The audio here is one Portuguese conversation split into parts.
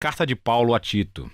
Carta de Paulo a Tito.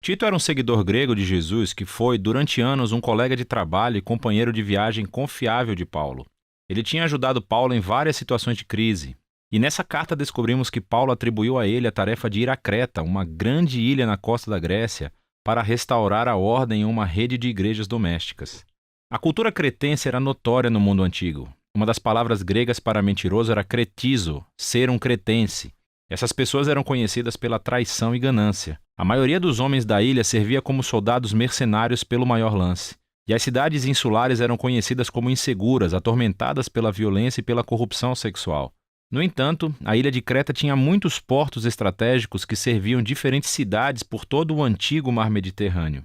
Tito era um seguidor grego de Jesus que foi, durante anos, um colega de trabalho e companheiro de viagem confiável de Paulo. Ele tinha ajudado Paulo em várias situações de crise. E nessa carta descobrimos que Paulo atribuiu a ele a tarefa de ir a Creta, uma grande ilha na costa da Grécia, para restaurar a ordem em uma rede de igrejas domésticas. A cultura cretense era notória no mundo antigo. Uma das palavras gregas para mentiroso era cretizo, ser um cretense. Essas pessoas eram conhecidas pela traição e ganância. A maioria dos homens da ilha servia como soldados mercenários pelo maior lance. E as cidades insulares eram conhecidas como inseguras, atormentadas pela violência e pela corrupção sexual. No entanto, a ilha de Creta tinha muitos portos estratégicos que serviam diferentes cidades por todo o antigo mar Mediterrâneo.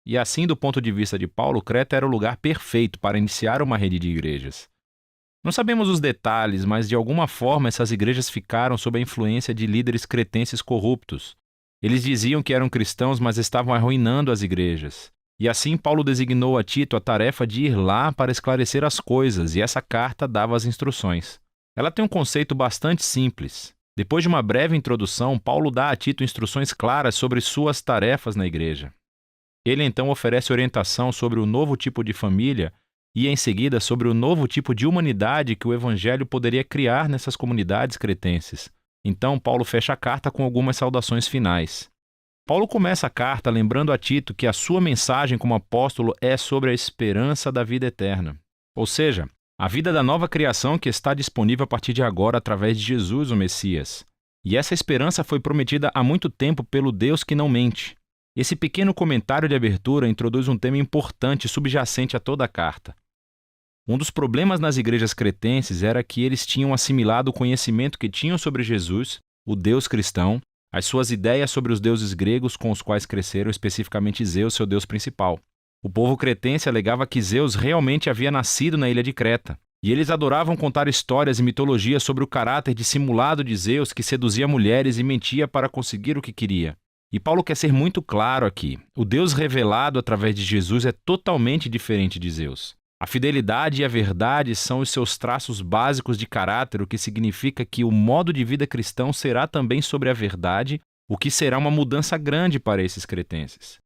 E assim, do ponto de vista de Paulo, Creta era o lugar perfeito para iniciar uma rede de igrejas. Não sabemos os detalhes, mas de alguma forma essas igrejas ficaram sob a influência de líderes cretenses corruptos. Eles diziam que eram cristãos, mas estavam arruinando as igrejas. E assim Paulo designou a Tito a tarefa de ir lá para esclarecer as coisas, e essa carta dava as instruções. Ela tem um conceito bastante simples. Depois de uma breve introdução, Paulo dá a Tito instruções claras sobre suas tarefas na igreja. Ele então oferece orientação sobre o novo tipo de família e, em seguida, sobre o novo tipo de humanidade que o Evangelho poderia criar nessas comunidades cretenses. Então, Paulo fecha a carta com algumas saudações finais. Paulo começa a carta lembrando a Tito que a sua mensagem como apóstolo é sobre a esperança da vida eterna. Ou seja, a vida da nova criação que está disponível a partir de agora através de Jesus, o Messias. E essa esperança foi prometida há muito tempo pelo Deus que não mente. Esse pequeno comentário de abertura introduz um tema importante subjacente a toda a carta. Um dos problemas nas igrejas cretenses era que eles tinham assimilado o conhecimento que tinham sobre Jesus, o Deus cristão, as suas ideias sobre os deuses gregos com os quais cresceram, especificamente Zeus, seu deus principal. O povo cretense alegava que Zeus realmente havia nascido na ilha de Creta, e eles adoravam contar histórias e mitologias sobre o caráter dissimulado de Zeus que seduzia mulheres e mentia para conseguir o que queria. E Paulo quer ser muito claro aqui. O Deus revelado através de Jesus é totalmente diferente de Zeus. A fidelidade e a verdade são os seus traços básicos de caráter, o que significa que o modo de vida cristão será também sobre a verdade, o que será uma mudança grande para esses cretenses.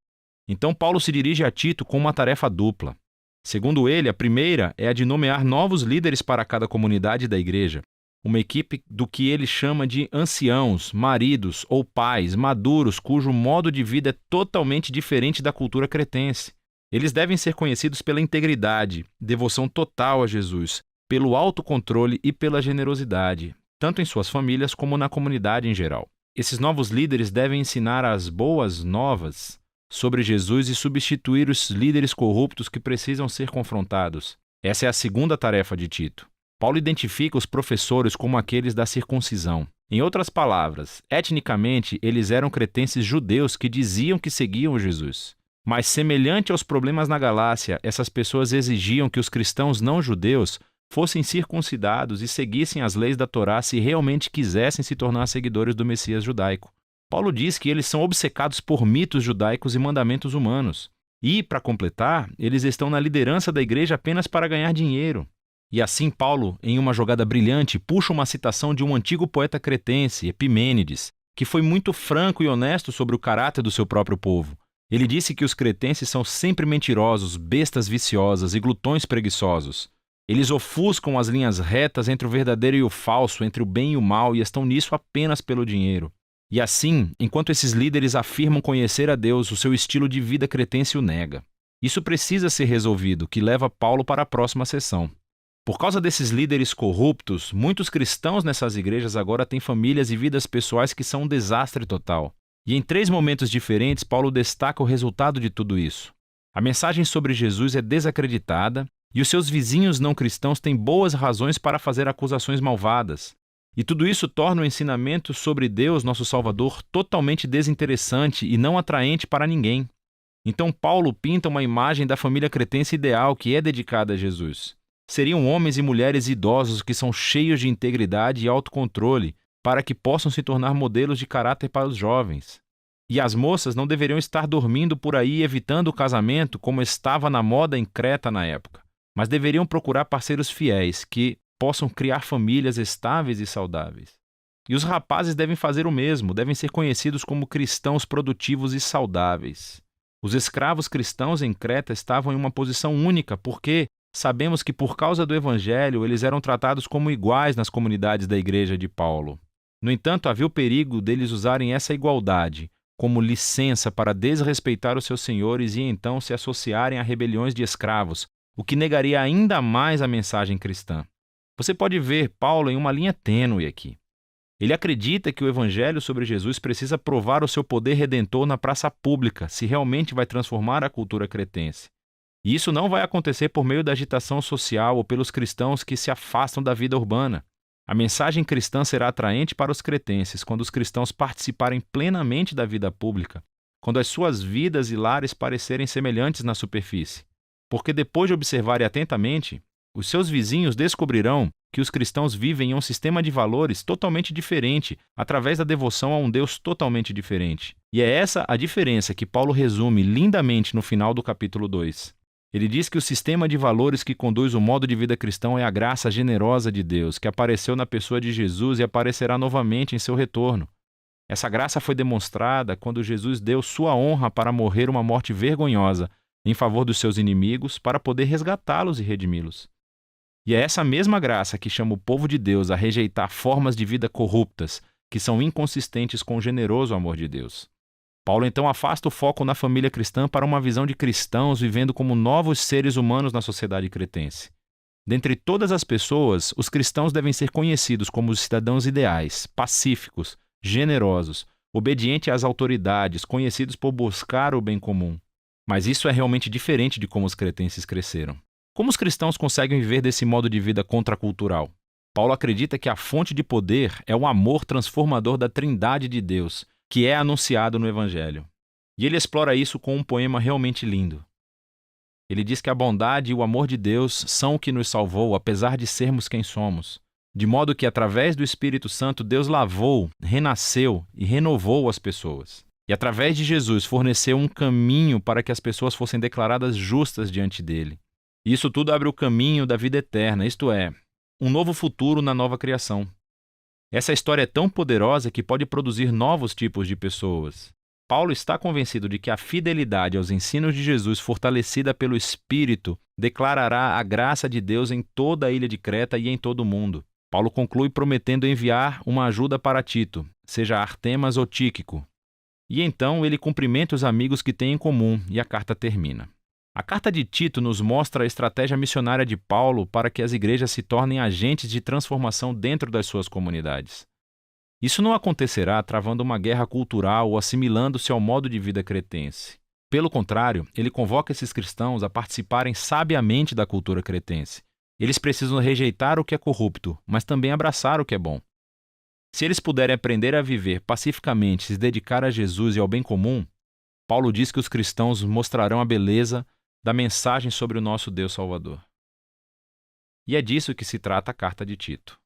Então Paulo se dirige a Tito com uma tarefa dupla. Segundo ele, a primeira é a de nomear novos líderes para cada comunidade da igreja, uma equipe do que ele chama de anciãos, maridos ou pais maduros cujo modo de vida é totalmente diferente da cultura cretense. Eles devem ser conhecidos pela integridade, devoção total a Jesus, pelo autocontrole e pela generosidade, tanto em suas famílias como na comunidade em geral. Esses novos líderes devem ensinar as boas novas sobre Jesus e substituir os líderes corruptos que precisam ser confrontados. Essa é a segunda tarefa de Tito. Paulo identifica os professores como aqueles da circuncisão. Em outras palavras, etnicamente, eles eram cretenses judeus que diziam que seguiam Jesus. Mas, semelhante aos problemas na Galácia, essas pessoas exigiam que os cristãos não-judeus fossem circuncidados e seguissem as leis da Torá se realmente quisessem se tornar seguidores do Messias judaico. Paulo diz que eles são obcecados por mitos judaicos e mandamentos humanos. E, para completar, eles estão na liderança da igreja apenas para ganhar dinheiro. E assim Paulo, em uma jogada brilhante, puxa uma citação de um antigo poeta cretense, Epimênides, que foi muito franco e honesto sobre o caráter do seu próprio povo. Ele disse que os cretenses são sempre mentirosos, bestas viciosas e glutões preguiçosos. Eles ofuscam as linhas retas entre o verdadeiro e o falso, entre o bem e o mal, e estão nisso apenas pelo dinheiro. E assim, enquanto esses líderes afirmam conhecer a Deus, o seu estilo de vida cretense o nega. Isso precisa ser resolvido, que leva Paulo para a próxima sessão. Por causa desses líderes corruptos, muitos cristãos nessas igrejas agora têm famílias e vidas pessoais que são um desastre total. E em 3 momentos diferentes, Paulo destaca o resultado de tudo isso. A mensagem sobre Jesus é desacreditada e os seus vizinhos não cristãos têm boas razões para fazer acusações malvadas. E tudo isso torna o ensinamento sobre Deus, nosso Salvador, totalmente desinteressante e não atraente para ninguém. Então Paulo pinta uma imagem da família cretense ideal que é dedicada a Jesus. Seriam homens e mulheres idosos que são cheios de integridade e autocontrole, para que possam se tornar modelos de caráter para os jovens. E as moças não deveriam estar dormindo por aí evitando o casamento como estava na moda em Creta na época, mas deveriam procurar parceiros fiéis que possam criar famílias estáveis e saudáveis. E os rapazes devem fazer o mesmo, devem ser conhecidos como cristãos produtivos e saudáveis. Os escravos cristãos em Creta estavam em uma posição única, porque sabemos que por causa do Evangelho eles eram tratados como iguais nas comunidades da igreja de Paulo. No entanto, havia o perigo deles usarem essa igualdade como licença para desrespeitar os seus senhores e então se associarem a rebeliões de escravos, o que negaria ainda mais a mensagem cristã. Você pode ver Paulo em uma linha tênue aqui. Ele acredita que o evangelho sobre Jesus precisa provar o seu poder redentor na praça pública, se realmente vai transformar a cultura cretense. E isso não vai acontecer por meio da agitação social ou pelos cristãos que se afastam da vida urbana. A mensagem cristã será atraente para os cretenses quando os cristãos participarem plenamente da vida pública, quando as suas vidas e lares parecerem semelhantes na superfície. Porque depois de observarem atentamente, os seus vizinhos descobrirão que os cristãos vivem em um sistema de valores totalmente diferente, através da devoção a um Deus totalmente diferente. E é essa a diferença que Paulo resume lindamente no final do capítulo 2. Ele diz que o sistema de valores que conduz o modo de vida cristão é a graça generosa de Deus, que apareceu na pessoa de Jesus e aparecerá novamente em seu retorno. Essa graça foi demonstrada quando Jesus deu sua honra para morrer uma morte vergonhosa em favor dos seus inimigos, para poder resgatá-los e redimi-los. E é essa mesma graça que chama o povo de Deus a rejeitar formas de vida corruptas, que são inconsistentes com o generoso amor de Deus. Paulo então afasta o foco na família cristã para uma visão de cristãos vivendo como novos seres humanos na sociedade cretense. Dentre todas as pessoas, os cristãos devem ser conhecidos como os cidadãos ideais, pacíficos, generosos, obedientes às autoridades, conhecidos por buscar o bem comum. Mas isso é realmente diferente de como os cretenses cresceram. Como os cristãos conseguem viver desse modo de vida contracultural? Paulo acredita que a fonte de poder é o amor transformador da Trindade de Deus, que é anunciado no Evangelho. E ele explora isso com um poema realmente lindo. Ele diz que a bondade e o amor de Deus são o que nos salvou, apesar de sermos quem somos. De modo que, através do Espírito Santo, Deus lavou, renasceu e renovou as pessoas. E, através de Jesus, forneceu um caminho para que as pessoas fossem declaradas justas diante dele. E isso tudo abre o caminho da vida eterna, isto é, um novo futuro na nova criação. Essa história é tão poderosa que pode produzir novos tipos de pessoas. Paulo está convencido de que a fidelidade aos ensinos de Jesus, fortalecida pelo Espírito, declarará a graça de Deus em toda a ilha de Creta e em todo o mundo. Paulo conclui prometendo enviar uma ajuda para Tito, seja Artemas ou Tíquico. E então ele cumprimenta os amigos que têm em comum e a carta termina. A carta de Tito nos mostra a estratégia missionária de Paulo para que as igrejas se tornem agentes de transformação dentro das suas comunidades. Isso não acontecerá travando uma guerra cultural ou assimilando-se ao modo de vida cretense. Pelo contrário, ele convoca esses cristãos a participarem sabiamente da cultura cretense. Eles precisam rejeitar o que é corrupto, mas também abraçar o que é bom. Se eles puderem aprender a viver pacificamente e se dedicar a Jesus e ao bem comum, Paulo diz que os cristãos mostrarão a beleza da mensagem sobre o nosso Deus Salvador. E é disso que se trata a carta de Tito.